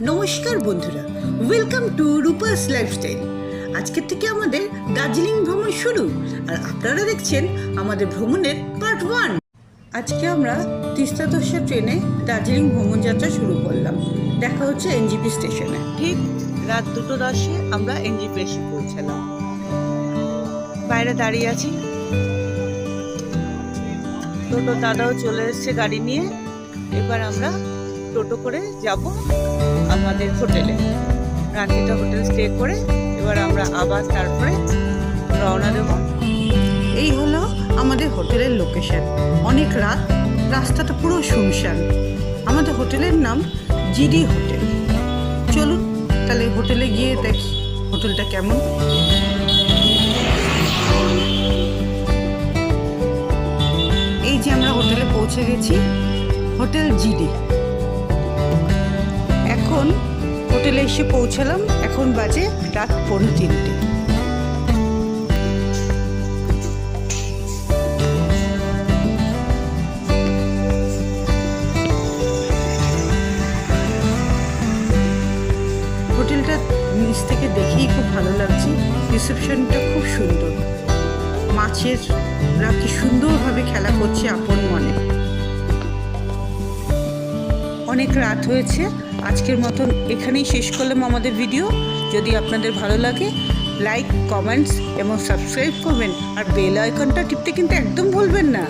নমস্কার বন্ধুরা, welcome to Rupa's lifestyle. আজকের থেকে আমাদের দার্জিলিং ভ্রমণ শুরু, আর আপনারা দেখছেন আমাদের ভ্রমণের পার্ট 1। আজকে আমরা তিস্তা তোর্ষা ট্রেনে দার্জিলিং ভ্রমণ যাত্রা শুরু করলাম। দেখা হচ্ছে এনজিপি স্টেশনে। ঠিক রাত 2:10 আমরা এনজিপি এসে পৌঁছালাম। বাইরে দাঁড়িয়ে আছি, টোটো দাদাও চলে এসছে গাড়ি নিয়ে। এবার আমরা টোটো করে যাব আমাদের হোটেলে। রাত্রিটা হোটেল স্টে করে এবার আমরা আবার তারপরে রওনা দেব। এই হলো আমাদের হোটেলের লোকেশন। অনেক রাত, রাস্তাটা পুরো শুনশান। আমাদের হোটেলের নাম জিডি হোটেল। চলুন তাহলে হোটেলে গিয়ে দেখি হোটেলটা কেমন। এই যে আমরা হোটেলে পৌঁছে গেছি, হোটেল জিডি। এখন হোটেলে এসে পৌঁছালাম, এখন বাজে রাত 3:45। হোটেলটা নিচ থেকে দেখেই খুব ভালো লাগছে। রিসেপশনটা খুব সুন্দর, মাছেরা কি সুন্দরভাবে খেলা করছে আপন মনে। অনেক রাত হয়েছে, আজকের মতন এখানেই শেষ করলাম আমাদের ভিডিও। যদি আপনাদের ভালো লাগে লাইক, কমেন্টস এবং সাবস্ক্রাইব করবেন, আর বেল আইকনটা টিপতে কিন্তু একদম ভুলবেন না।